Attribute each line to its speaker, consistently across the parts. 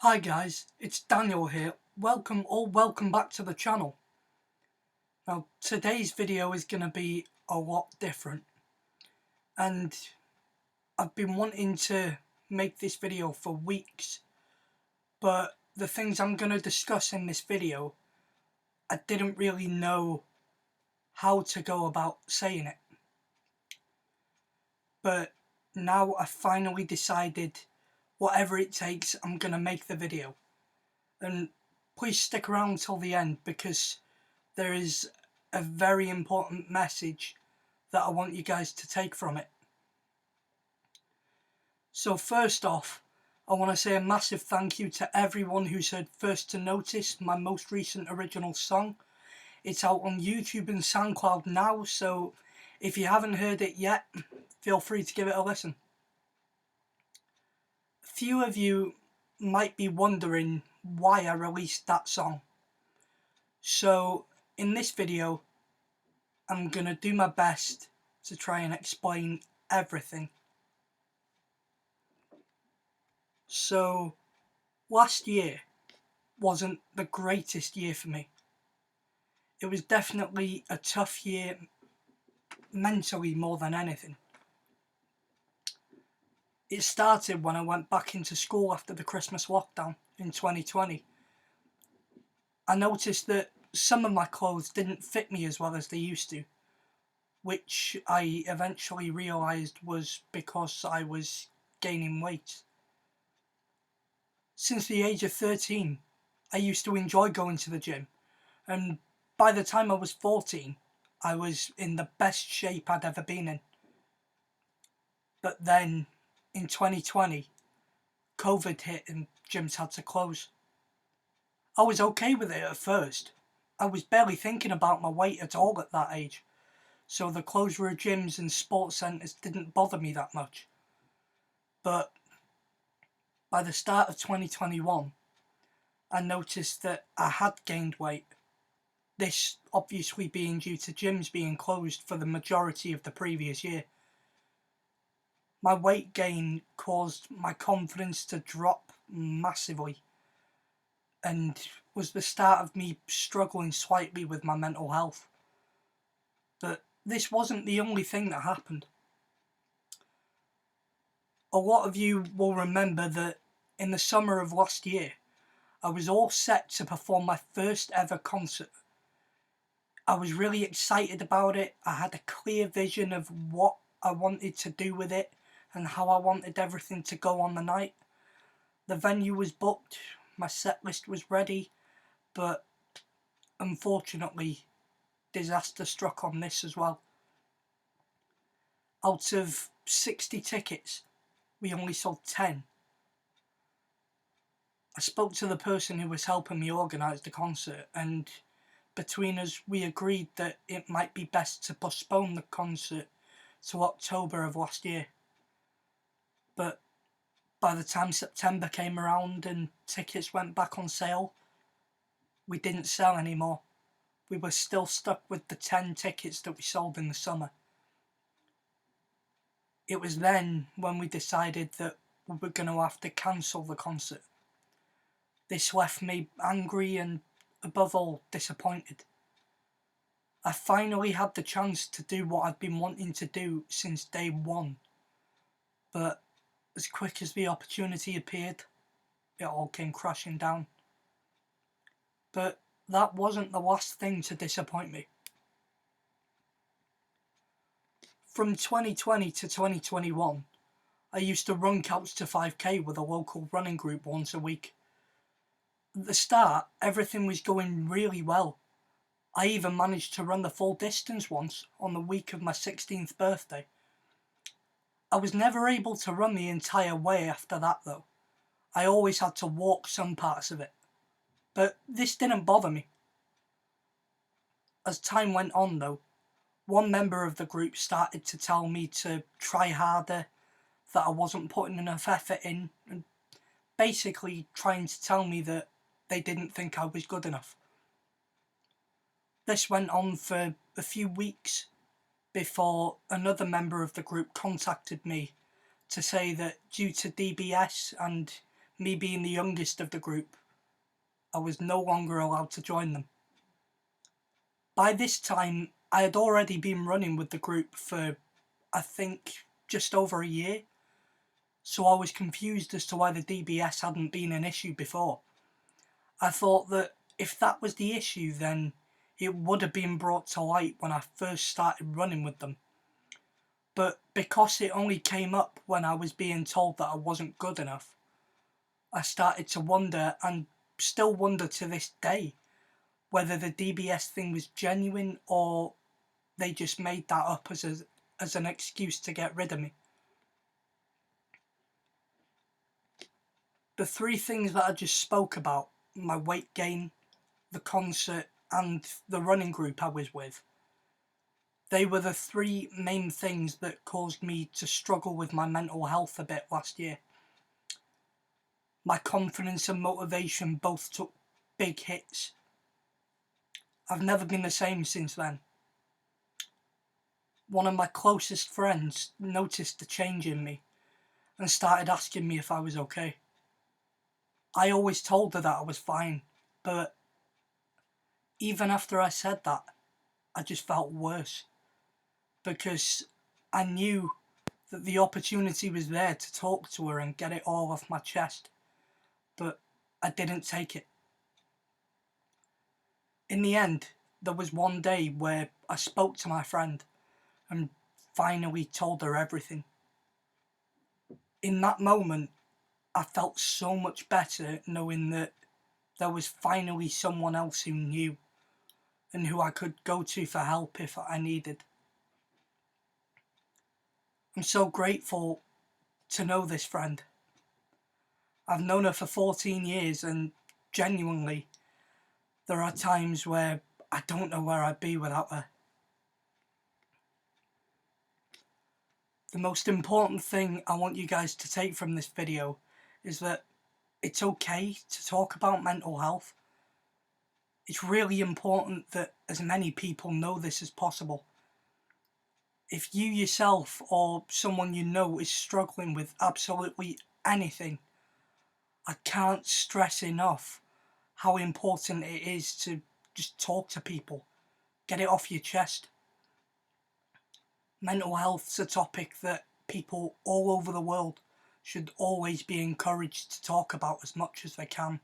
Speaker 1: Hi guys, it's Daniel here. Welcome back to the channel. Now today's video is going to be a lot different, and I've been wanting to make this video for weeks, but the things I'm going to discuss in this video, I didn't really know how to go about saying it. But now I finally decided, whatever it takes, I'm going to make the video. And please stick around till the end, because there is a very important message that I want you guys to take from it. So first off, I want to say a massive thank you to everyone who said first to notice my most recent original song. It's out on YouTube and SoundCloud now, so if you haven't heard it yet, feel free to give it a listen. A few of you might be wondering why I released that song. So in this video, I'm gonna do my best to try and explain everything. So last year wasn't the greatest year for me. It was definitely a tough year mentally more than anything. It started when I went back into school after the Christmas lockdown in 2020. I noticed that some of my clothes didn't fit me as well as they used to, which I eventually realised was because I was gaining weight. Since the age of 13, I used to enjoy going to the gym, and by the time I was 14, I was in the best shape I'd ever been in. But then, in 2020, COVID hit and gyms had to close. I was okay with it at first. I was barely thinking about my weight at all at that age, so the closure of gyms and sports centres didn't bother me that much. But by the start of 2021, I noticed that I had gained weight. This obviously being due to gyms being closed for the majority of the previous year. My weight gain caused my confidence to drop massively, and was the start of me struggling slightly with my mental health. But this wasn't the only thing that happened. A lot of you will remember that in the summer of last year, I was all set to perform my first ever concert. I was really excited about it. I had a clear vision of what I wanted to do with it and how I wanted everything to go on the night. The venue was booked, my set list was ready, but unfortunately, disaster struck on this as well. Out of 60 tickets, we only sold 10. I spoke to the person who was helping me organise the concert, and between us we agreed that it might be best to postpone the concert to October of last year. But by the time September came around and tickets went back on sale, we didn't sell anymore. We were still stuck with the 10 tickets that we sold in the summer. It was then when we decided that we were going to have to cancel the concert. This left me angry and, above all, disappointed. I finally had the chance to do what I've been wanting to do since day one, but as quick as the opportunity appeared, it all came crashing down. But that wasn't the last thing to disappoint me. From 2020 to 2021, I used to run Couch to 5k with a local running group once a week. At the start, everything was going really well. I even managed to run the full distance once on the week of my 16th birthday. I was never able to run the entire way after that though. I always had to walk some parts of it. But this didn't bother me. As time went on though, one member of the group started to tell me to try harder, that I wasn't putting enough effort in, and basically trying to tell me that they didn't think I was good enough. This went on for a few weeks before another member of the group contacted me to say that due to DBS and me being the youngest of the group, I was no longer allowed to join them. By this time, I had already been running with the group for, I think, just over a year, so I was confused as to why the DBS hadn't been an issue before. I thought that if that was the issue, then it would have been brought to light when I first started running with them. But because it only came up when I was being told that I wasn't good enough, I started to wonder, and still wonder to this day, whether the DBS thing was genuine or they just made that up as an excuse to get rid of me. The three things that I just spoke about, my weight gain, the concert, and the running group I was with, they were the three main things that caused me to struggle with my mental health a bit last year. My confidence and motivation both took big hits. I've never been the same since then. One of my closest friends noticed the change in me and started asking me if I was okay. I always told her that I was fine, but even after I said that, I just felt worse, because I knew that the opportunity was there to talk to her and get it all off my chest, but I didn't take it. In the end, there was one day where I spoke to my friend and finally told her everything. In that moment, I felt so much better knowing that there was finally someone else who knew and who I could go to for help if I needed. I'm so grateful to know this friend. I've known her for 14 years, and genuinely, there are times where I don't know where I'd be without her. The most important thing I want you guys to take from this video is that it's okay to talk about mental health. It's really important that as many people know this as possible. If you yourself or someone you know is struggling with absolutely anything, I can't stress enough how important it is to just talk to people. Get it off your chest. Mental health's a topic that people all over the world should always be encouraged to talk about as much as they can.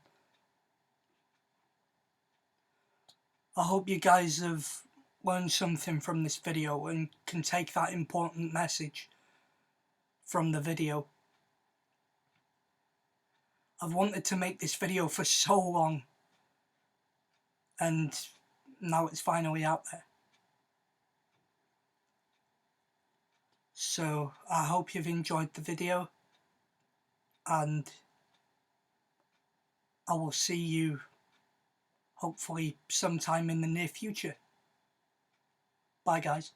Speaker 1: I hope you guys have learned something from this video and can take that important message from the video. I've wanted to make this video for so long, and now it's finally out there. So I hope you've enjoyed the video, and I will see you hopefully sometime in the near future. Bye guys.